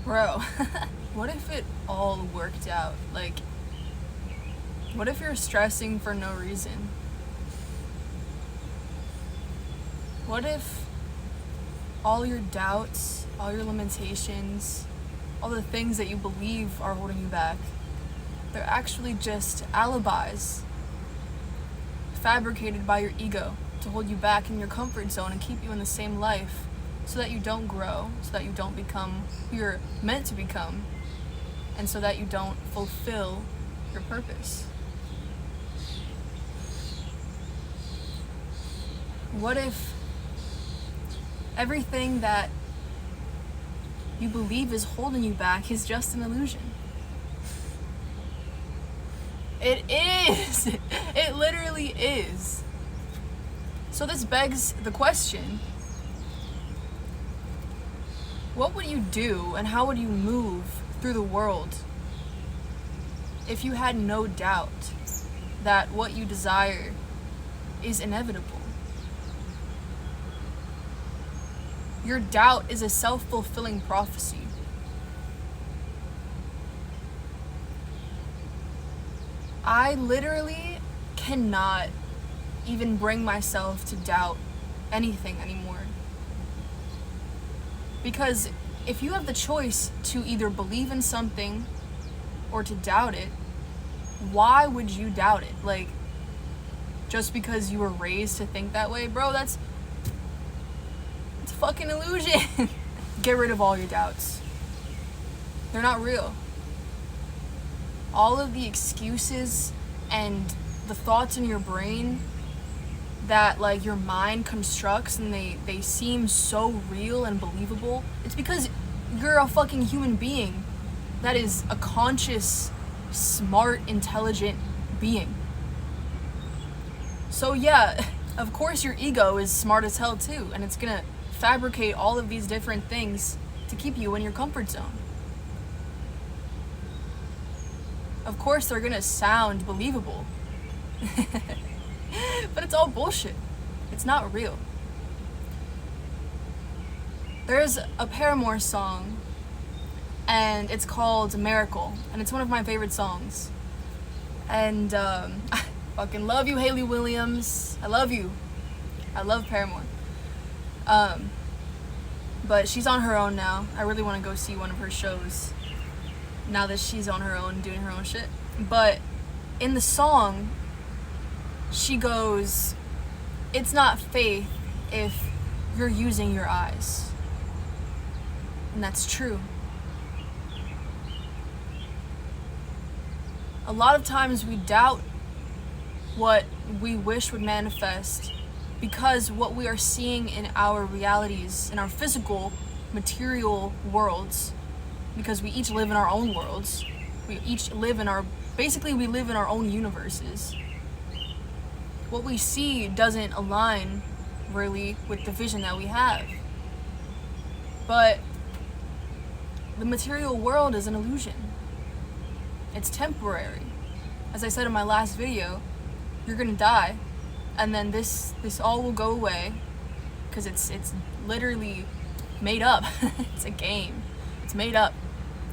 Bro, what if it all worked out? Like, what if you're stressing for no reason? What if all your doubts, all your limitations, all the things that you believe are holding you back, they're actually just alibis fabricated by your ego to hold you back in your comfort zone and keep you in the same life so that you don't grow, so that you don't become who you're meant to become, and so that you don't fulfill your purpose? What if everything that you believe is holding you back is just an illusion? It is! It literally is. So this begs the question, what would you do and how would you move through the world if you had no doubt that what you desire is inevitable? Your doubt is a self-fulfilling prophecy. I literally cannot even bring myself to doubt anything anymore. Because if you have the choice to either believe in something or to doubt it, why would you doubt it? Like, just because you were raised to think that way? Bro, it's a fucking illusion. Get rid of all your doubts. They're not real. All of the excuses and the thoughts in your brain that like your mind constructs and they seem so real and believable, it's because you're a fucking human being that is a conscious, smart, intelligent being. So yeah, of course your ego is smart as hell too, and it's gonna fabricate all of these different things to keep you in your comfort zone. Of course they're gonna sound believable. But it's all bullshit. It's not real. There's a Paramore song, and it's called Miracle, and it's one of my favorite songs. And I fucking love you, Hayley Williams. I love you. I love Paramore. But she's on her own now. I really want to go see one of her shows now that she's on her own, doing her own shit. But in the song, she goes, "It's not faith if you're using your eyes." And that's true. A lot of times we doubt what we wish would manifest because what we are seeing in our realities, in our physical, material worlds, because we each live in our own worlds, we live in our own universes. What we see doesn't align really with the vision that we have. But the material world is an illusion. It's temporary. As I said in my last video, you're gonna die, and then this all will go away because it's literally made up. It's a game. It's made up.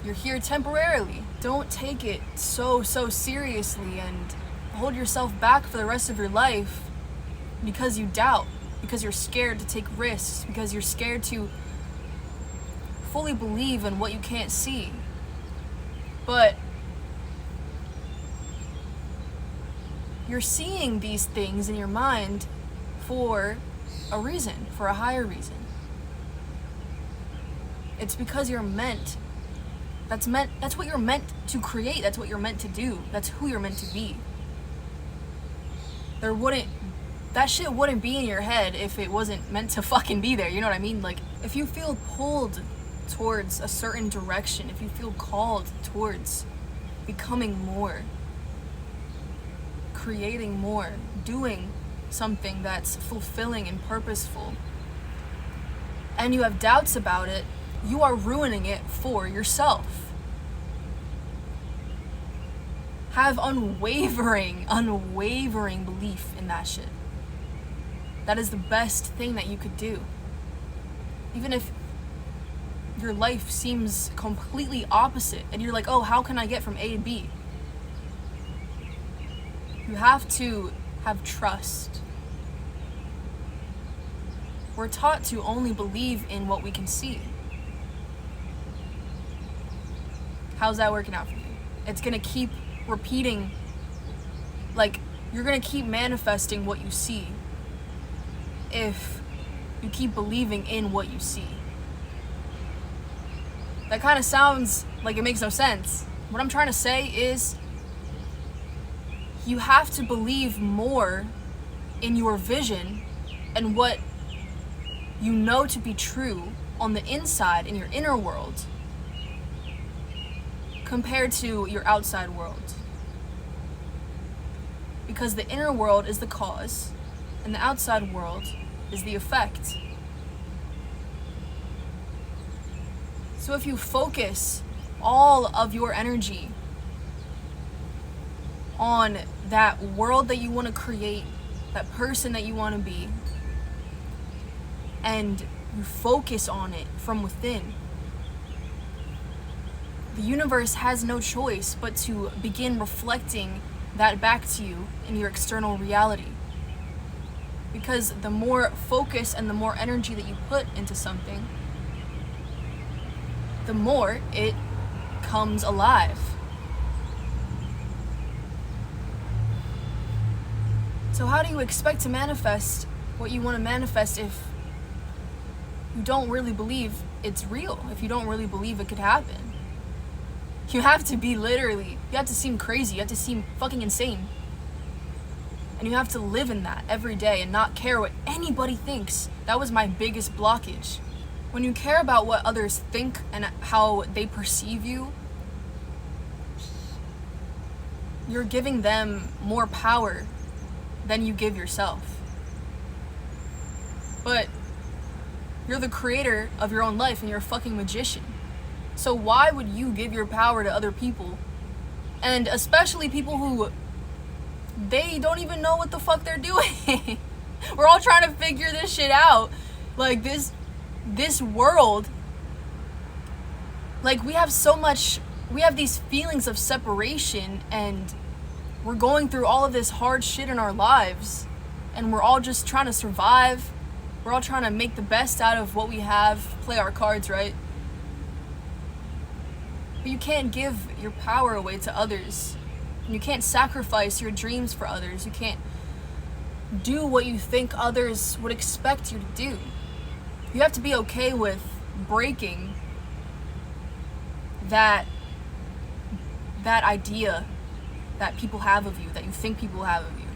You're here temporarily. Don't take it so seriously and hold yourself back for the rest of your life because you doubt, because you're scared to take risks, because you're scared to fully believe in what you can't see. But you're seeing these things in your mind for a reason, for a higher reason. It's because that's what you're meant to create, that's what you're meant to do, that's who you're meant to be. That shit wouldn't be in your head if it wasn't meant to fucking be there, you know what I mean? Like, if you feel pulled towards a certain direction, if you feel called towards becoming more, creating more, doing something that's fulfilling and purposeful, and you have doubts about it, you are ruining it for yourself. Have unwavering belief in that shit. That is the best thing that you could do. Even if your life seems completely opposite, and you're like, oh, how can I get from A to B? You have to have trust. We're taught to only believe in what we can see. How's that working out for you? It's gonna keep repeating, like, you're gonna keep manifesting what you see if you keep believing in what you see. That kind of sounds like it makes no sense. What I'm trying to say is, you have to believe more in your vision and what you know to be true on the inside, in your inner world, compared to your outside world. Because the inner world is the cause, and the outside world is the effect. So if you focus all of your energy on that world that you want to create, that person that you want to be, and you focus on it from within, the universe has no choice but to begin reflecting that back to you in your external reality. Because the more focus and the more energy that you put into something, the more it comes alive. So how do you expect to manifest what you want to manifest if you don't really believe it's real, if you don't really believe it could happen? You have to be literally, you have to seem crazy, you have to seem fucking insane. And you have to live in that every day and not care what anybody thinks. That was my biggest blockage. When you care about what others think and how they perceive you, you're giving them more power than you give yourself. But you're the creator of your own life and you're a fucking magician. So why would you give your power to other people? And especially people who, they don't even know what the fuck they're doing. We're all trying to figure this shit out. Like this world, like we have these feelings of separation, and we're going through all of this hard shit in our lives, and we're all just trying to survive. We're all trying to make the best out of what we have, play our cards right. But you can't give your power away to others. And you can't sacrifice your dreams for others. You can't do what you think others would expect you to do. You have to be okay with breaking that idea that people have of you, that you think people have of you.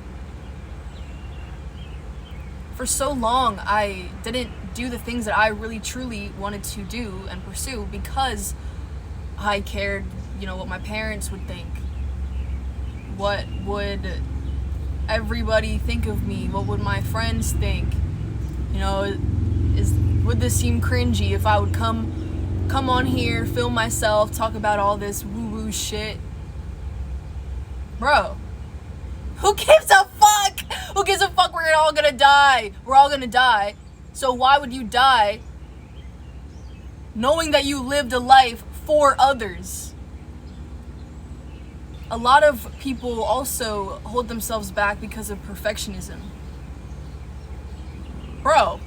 For so long, I didn't do the things that I really truly wanted to do and pursue because I cared, what my parents would think. What would everybody think of me? What would my friends think? Would this seem cringy if I would come on here, film myself, talk about all this woo-woo shit? Bro, who gives a fuck? Who gives a fuck? We're all gonna die. We're all gonna die. So why would you die knowing that you lived a life for others? A lot of people also hold themselves back because of perfectionism. Bro,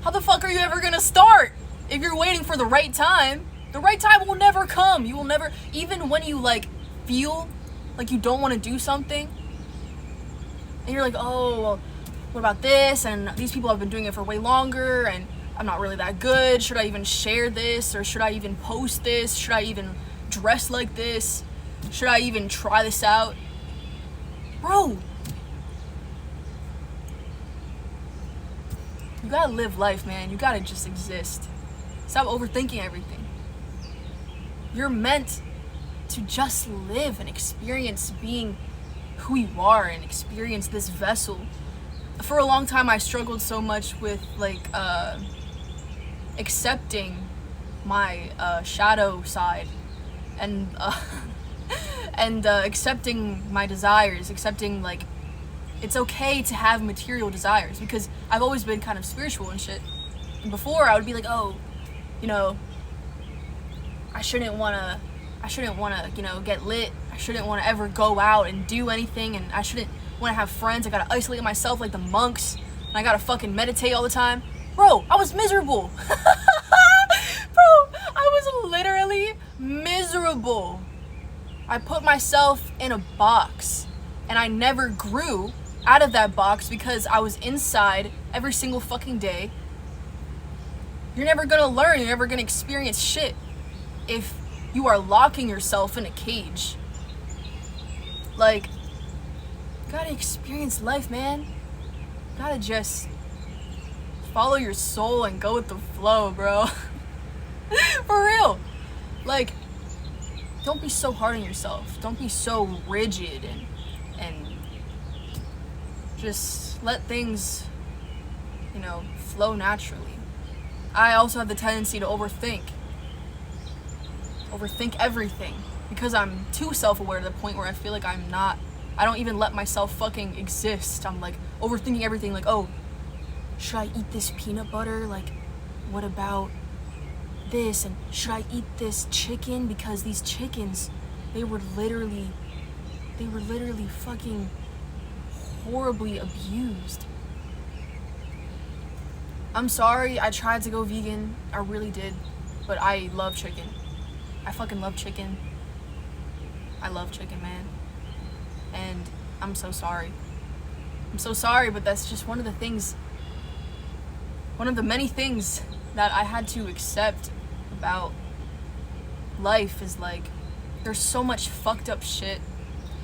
how the fuck are you ever gonna start? If you're waiting for the right time will never come. You will never, even when you feel like you don't want to do something, and you're like, oh, well, what about this? And these people have been doing it for way longer, and I'm not really that good. Should I even share this? Or should I even post this? Should I even dress like this? Should I even try this out? Bro, you gotta live life, man. You gotta just exist. Stop overthinking everything. You're meant to just live and experience being who you are and experience this vessel. For a long time, I struggled so much with accepting my shadow side and accepting my desires, accepting it's okay to have material desires, because I've always been kind of spiritual and shit. And before I would be like, oh, you know, I shouldn't want to, you know, get lit. I shouldn't want to ever go out and do anything, and I shouldn't want to have friends. I gotta isolate myself like the monks, and I gotta fucking meditate all the time. Bro, I was miserable. Bro, I was literally miserable. I put myself in a box, and I never grew out of that box because I was inside every single fucking day. You're never gonna learn, you're never gonna experience shit if you are locking yourself in a cage. Like, you gotta experience life, man. You gotta just follow your soul and go with the flow, bro. For real. Like, don't be so hard on yourself. Don't be so rigid and just let things, you know, flow naturally. I also have the tendency to overthink everything because I'm too self-aware to the point where I feel like I don't even let myself fucking exist. I'm like overthinking everything, like, oh, should I eat this peanut butter? Like, what about this? And should I eat this chicken? Because these chickens, they were literally fucking horribly abused. I'm sorry, I tried to go vegan, I really did, but I love chicken. I fucking love chicken. I love chicken, man. And I'm so sorry. I'm so sorry, but that's just one of the many things that I had to accept about life is like, there's so much fucked up shit.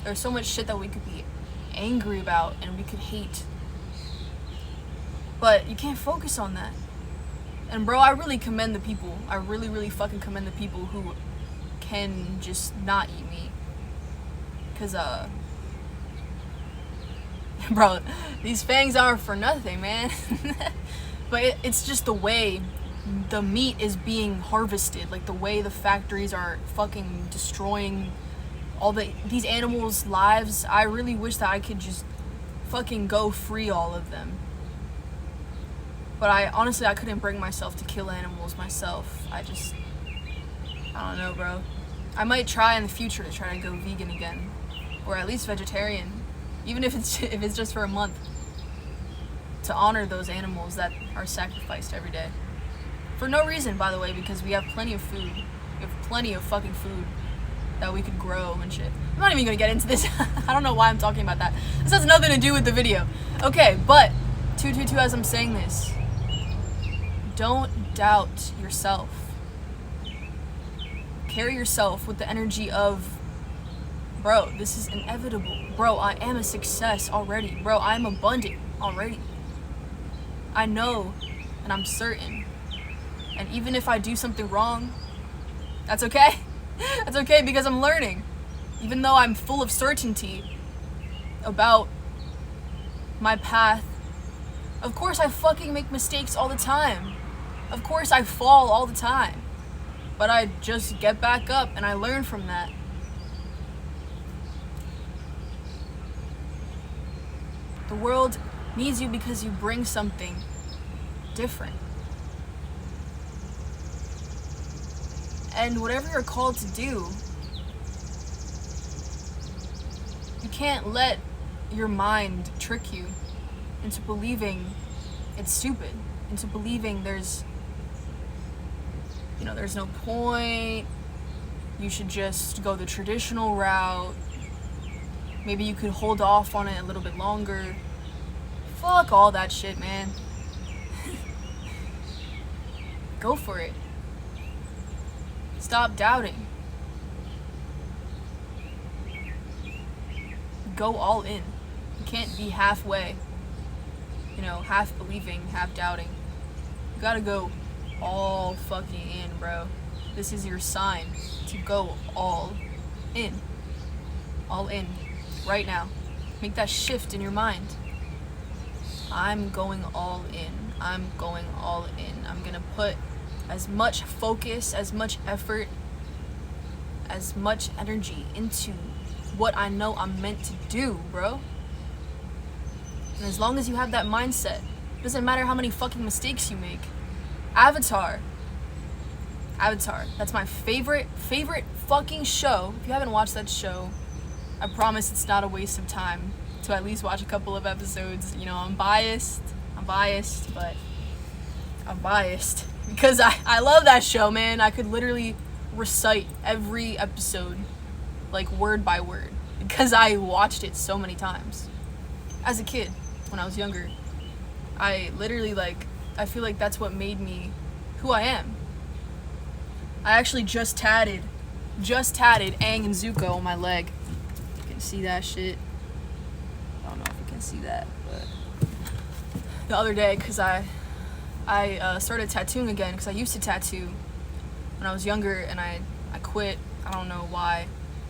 There's so much shit that we could be angry about and we could hate. But you can't focus on that. And bro, I really commend the people. I really, really fucking commend the people who can just not eat meat. Cause bro, these fangs aren't for nothing, man. But it's just the way the meat is being harvested, like the way the factories are fucking destroying all these animals' lives. I really wish that I could just fucking go free all of them. But I couldn't bring myself to kill animals myself. I don't know, bro. I might try in the future to try to go vegan again, or at least vegetarian, even if it's just for a month, to honor those animals that are sacrificed every day. For no reason, by the way, because we have plenty of food. We have plenty of fucking food that we could grow and shit. I'm not even gonna get into this. I don't know why I'm talking about that. This has nothing to do with the video. Okay, but 222, as I'm saying this, don't doubt yourself. Carry yourself with the energy of, bro, this is inevitable. Bro, I am a success already. Bro, I'm abundant already. I know, and I'm certain. And even if I do something wrong, that's okay. That's okay because I'm learning. Even though I'm full of certainty about my path, of course I fucking make mistakes all the time. Of course I fall all the time. But I just get back up and I learn from that. The world needs you because you bring something different. And whatever you're called to do, you can't let your mind trick you into believing it's stupid, into believing there's no point, you should just go the traditional route, maybe you could hold off on it a little bit longer. Fuck all that shit, man. Go for it. Stop doubting. Go all in. You can't be halfway. Half believing, half doubting. You gotta go all fucking in, bro. This is your sign to go all in. All in. Right now. Make that shift in your mind. I'm going all in. I'm going all in. I'm gonna put as much focus, as much effort, as much energy into what I know I'm meant to do, bro. And as long as you have that mindset, it doesn't matter how many fucking mistakes you make. Avatar, Avatar. That's my favorite fucking show. If you haven't watched that show, I promise it's not a waste of time to at least watch a couple of episodes. You know, I'm biased, but I'm biased because I love that show, man. I could literally recite every episode, like word by word, because I watched it so many times. As a kid, when I was younger, I literally, like, I feel like that's what made me who I am. I actually just tatted Aang and Zuko on my leg. You can see that shit. I don't know if you can see that, but the other day, because I started tattooing again, because I used to tattoo when I was younger, and I quit. I don't know why.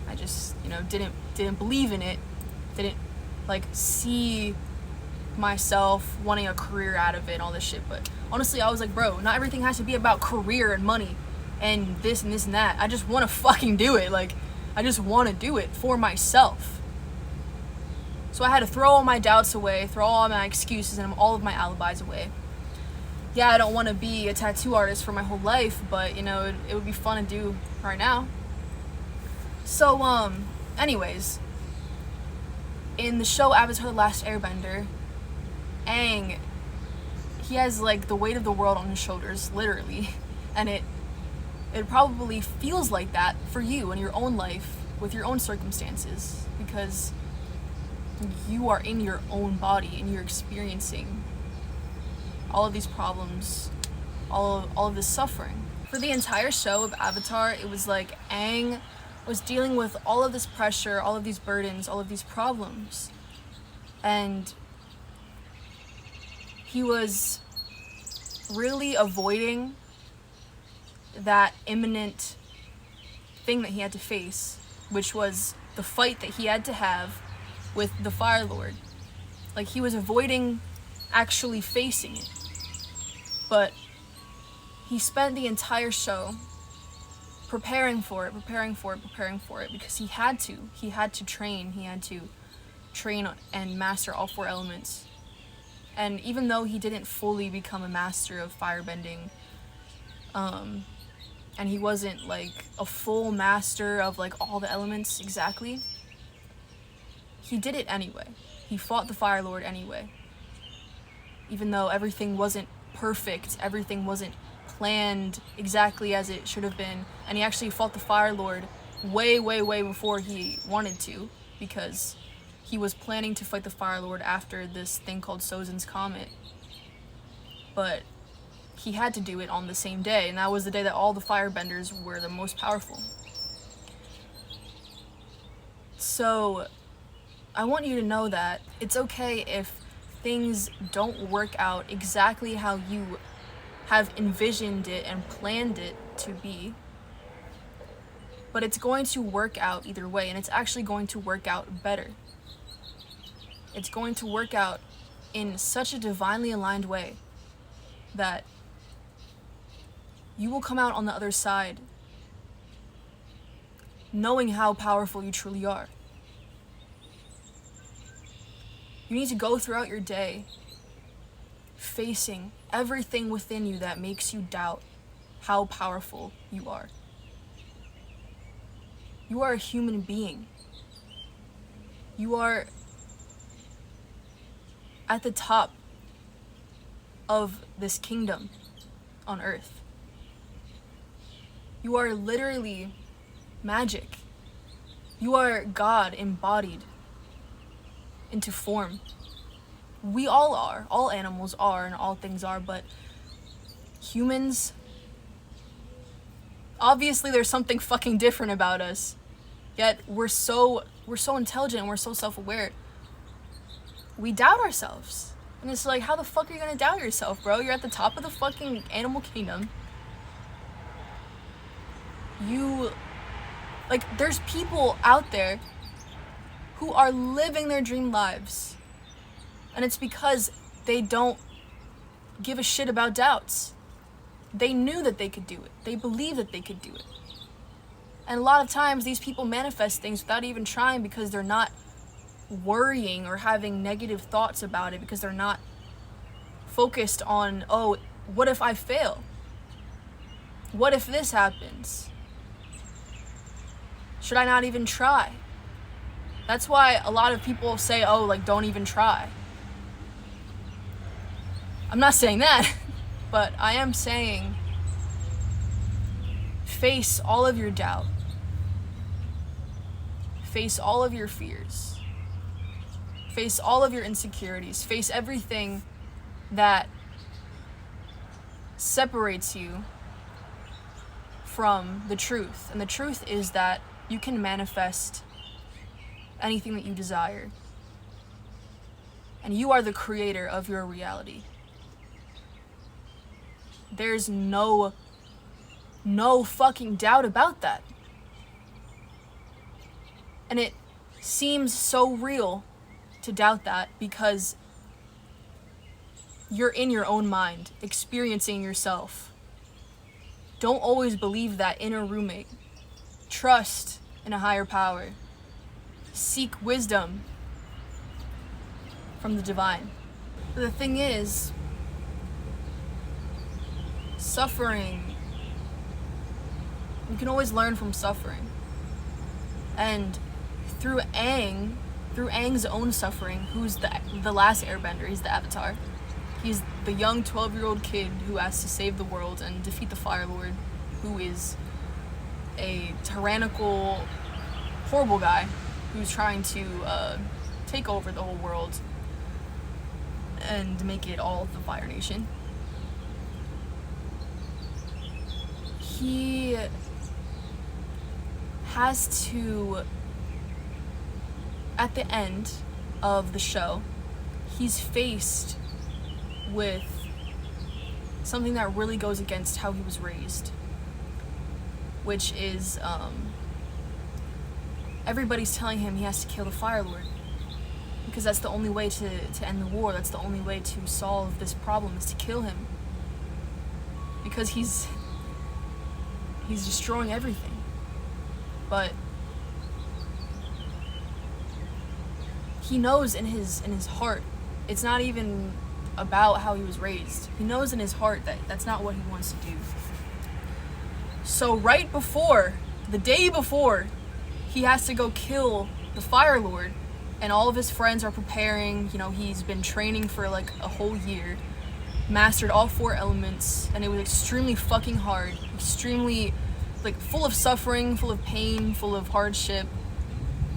I just, you know, didn't believe in it. Didn't, like, see myself wanting a career out of it and all this shit. But honestly, I was like, bro, not everything has to be about career and money and this and this and that. I just want to fucking do it. Like, I just want to do it for myself. So I had to throw all my doubts away, throw all my excuses and all of my alibis away. Yeah, I don't want to be a tattoo artist for my whole life, but, you know, it would be fun to do right now. So, anyways, in the show Avatar: The Last Airbender, Aang, he has, like, the weight of the world on his shoulders, literally, and it probably feels like that for you in your own life, with your own circumstances, because you are in your own body and you're experiencing all of these problems, all of this suffering. For the entire show of Avatar, it was like Aang was dealing with all of this pressure, all of these burdens, all of these problems. And he was really avoiding that imminent thing that he had to face, which was the fight that he had to have with the Fire Lord. Like, he was avoiding actually facing it. But he spent the entire show preparing for it, because he had to. He had to train. He had to train and master all 4 elements. And even though he didn't fully become a master of firebending, and he wasn't, like, a full master of, like, all the elements exactly, he did it anyway. He fought the Fire Lord anyway. Even though everything wasn't perfect, everything wasn't planned exactly as it should have been, and he actually fought the Fire Lord way before he wanted to, because he was planning to fight the Fire Lord after this thing called Sozin's Comet. But he had to do it on the same day, and that was the day that all the firebenders were the most powerful. So I want you to know that it's okay if things don't work out exactly how you have envisioned it and planned it to be. But it's going to work out either way, and it's actually going to work out better. It's going to work out in such a divinely aligned way that you will come out on the other side knowing how powerful you truly are. You need to go throughout your day facing everything within you that makes you doubt how powerful you are. You are a human being. You are at the top of this kingdom on earth. You are literally magic. You are God embodied into form. We all are. All animals are, and all things are, but humans, obviously there's something fucking different about us. Yet we're so intelligent and we're so self-aware. We doubt ourselves. And it's like, how the fuck are you gonna doubt yourself, bro? You're at the top of the fucking animal kingdom. There's people out there who are living their dream lives. And it's because they don't give a shit about doubts. They knew that they could do it. They believe that they could do it. And a lot of times these people manifest things without even trying, because they're not worrying or having negative thoughts about it, because they're not focused on, oh, what if I fail? What if this happens? Should I not even try? That's why a lot of people say, oh, like, don't even try. I'm not saying that, but I am saying face all of your doubt. Face all of your fears. Face all of your insecurities. Face everything that separates you from the truth. And the truth is that you can manifest anything that you desire. And you are the creator of your reality. There's no fucking doubt about that. And it seems so real to doubt that because you're in your own mind, experiencing yourself. Don't always believe that inner roommate. Trust in a higher power. Seek wisdom from the divine. But the thing is, suffering, you can always learn from suffering. And through Aang's own suffering, who's the last airbender, he's the Avatar. He's the young 12-year-old kid who has to save the world and defeat the Fire Lord, who is a tyrannical, horrible guy who's trying to take over the whole world and make it all the Fire Nation. He has to, at the end of the show, he's faced with something that really goes against how he was raised, which is everybody's telling him he has to kill the Fire Lord because that's the only way to end the war. That's the only way to solve this problem, is to kill him, because he's destroying everything. But he knows in his heart, it's not even about how he was raised. He knows in his heart that that's not what he wants to do. So right before, the day before, he has to go kill the Fire Lord, and all of his friends are preparing. You know, he's been training for like a whole year, mastered all 4 elements, and it was extremely fucking hard, extremely like full of suffering, full of pain, full of hardship.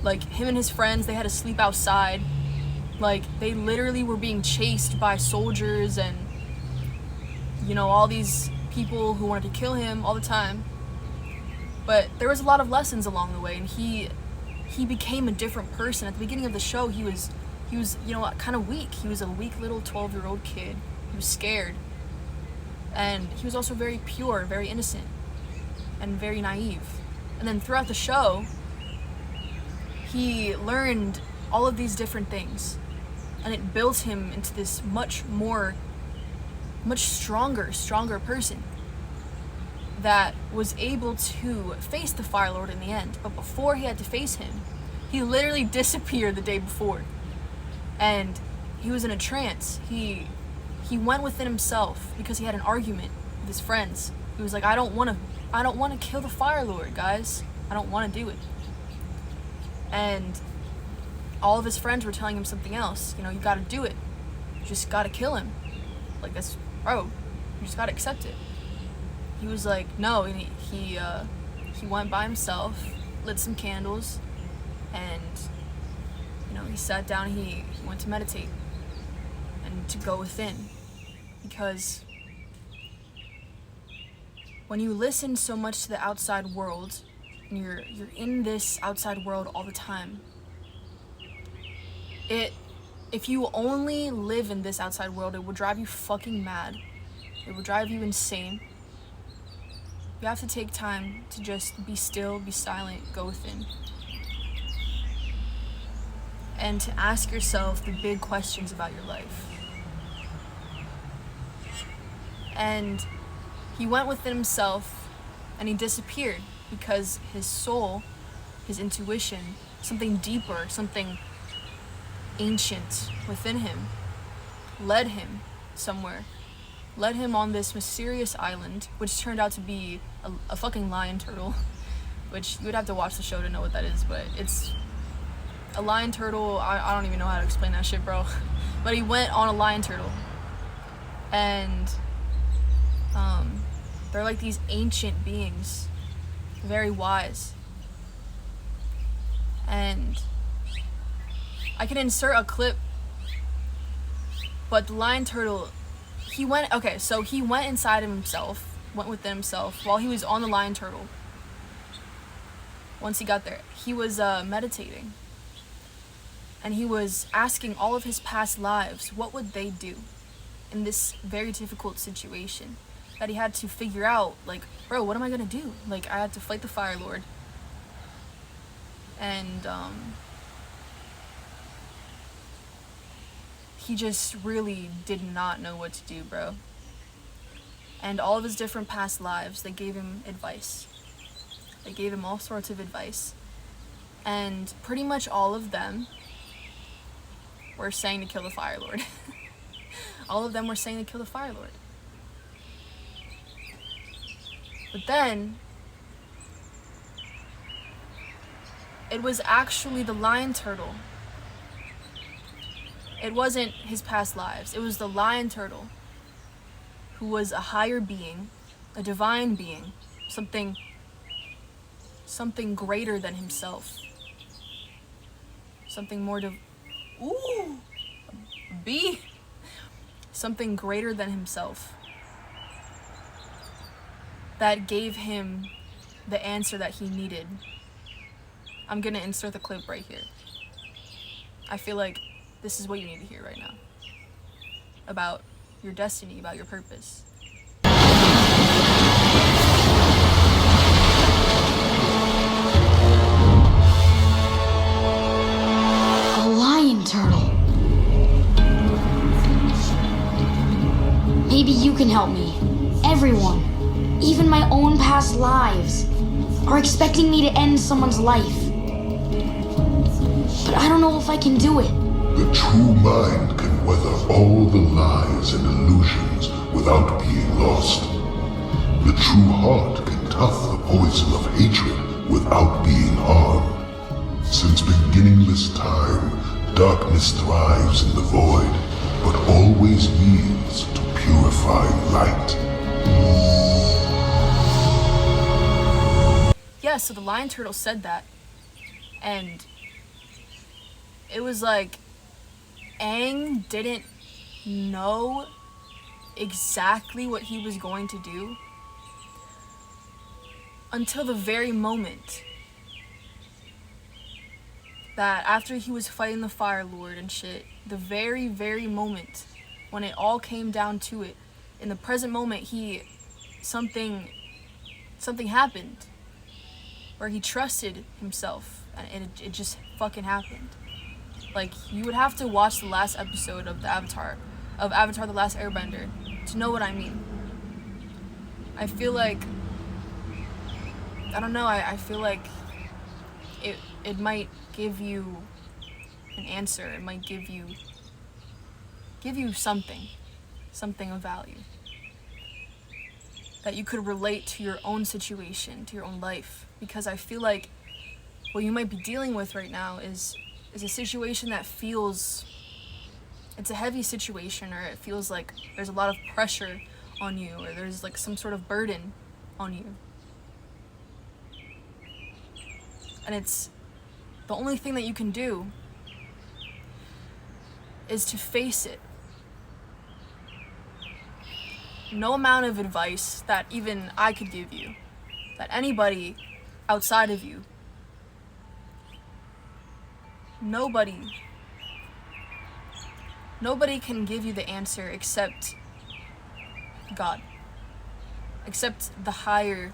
Like, him and his friends, they had to sleep outside. Like, they literally were being chased by soldiers and, you know, all these people who wanted to kill him all the time. But there was a lot of lessons along the way, and he became a different person. At the beginning of the show, he was, you know, kind of weak. He was a weak little 12-year-old kid. He was scared. And he was also very pure, very innocent, and very naive. And then throughout the show, he learned all of these different things, and it built him into this much stronger person that was able to face the Fire Lord in the end. But before he had to face him, he literally disappeared the day before, and he was in a trance. He went within himself because he had an argument with his friends. He was like, I don't want to kill the Fire Lord, guys. I don't want to do it. And all of his friends were telling him something else. You know, you gotta do it. You just gotta kill him. Like, that's, bro, you just gotta accept it. He was like, no, and he went by himself, lit some candles, and, you know, he sat down, he went to meditate and to go within. Because when you listen so much to the outside world, and you're in this outside world all the time, if you only live in this outside world, it will drive you fucking mad. It will drive you insane. You have to take time to just be still, be silent, go within. And to ask yourself the big questions about your life. And he went within himself and he disappeared because his soul, his intuition, something deeper, something ancient within him, led him somewhere led him on this mysterious island, which turned out to be a fucking lion turtle, which you would have to watch the show to know what that is, but it's a lion turtle. I don't even know how to explain that shit, bro. But he went on a lion turtle, and they're like these ancient beings, very wise. And I can insert a clip, but the lion turtle, he went inside of himself, went within himself while he was on the lion turtle. Once he got there, he was meditating, and he was asking all of his past lives, what would they do in this very difficult situation that he had to figure out, like, bro, what am I gonna do? Like, I had to fight the Fire Lord. And he just really did not know what to do, bro. And all of his different past lives, they gave him advice. They gave him all sorts of advice. And pretty much all of them were saying to kill the Fire Lord. All of them were saying to kill the Fire Lord. But then, it was actually the lion turtle. It wasn't his past lives. It was the lion turtle who was a higher being, a divine being, something greater than himself. Something more something greater than himself, that gave him the answer that he needed. I'm gonna insert the clip right here. I feel like this is what you need to hear right now about your destiny, about your purpose. A lion turtle. Maybe you can help me. Everyone, even my own past lives, are expecting me to end someone's life. But I don't know if I can do it. The true mind can weather all the lies and illusions without being lost. The true heart can tough the poison of hatred without being harmed. Since beginningless time, darkness thrives in the void, but always yields to purifying light. Yeah, so the lion turtle said that, and it was like Aang didn't know exactly what he was going to do until the very moment that after he was fighting the Fire Lord and shit, the very, very moment when it all came down to it, in the present moment, something happened where he trusted himself, and it just fucking happened. Like, you would have to watch the last episode of Avatar The Last Airbender to know what I mean. I feel like, I don't know, I feel like it might give you an answer. It might give you something of value that you could relate to your own situation, to your own life. Because I feel like what you might be dealing with right now is a situation that feels, it's a heavy situation, or it feels like there's a lot of pressure on you, or there's like some sort of burden on you. And it's the only thing that you can do is to face it. No amount of advice that even I could give you, that anybody outside of you, nobody can give you the answer except God, except the higher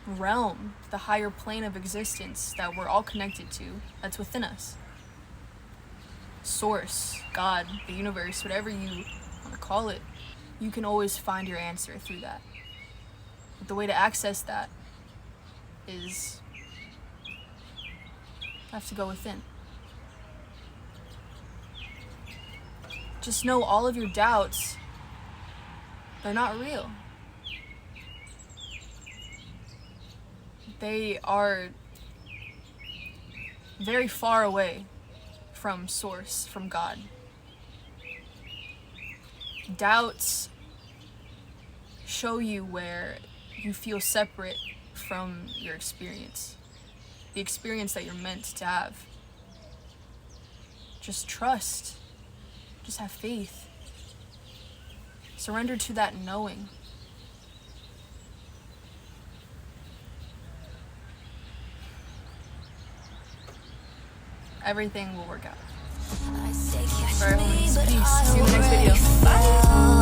realm, the higher plane of existence that we're all connected to, that's within us. Source, God, the universe, whatever you want to call it, you can always find your answer through that. But the way to access that is you have to go within. just know all of your doubts, they're not real. They are very far away from Source, from God. Doubts show you where you feel separate from your experience, the experience that you're meant to have. Just trust. Just have faith. Surrender to that knowing. Everything will work out. For everyone's peace. See you in the next video. Bye.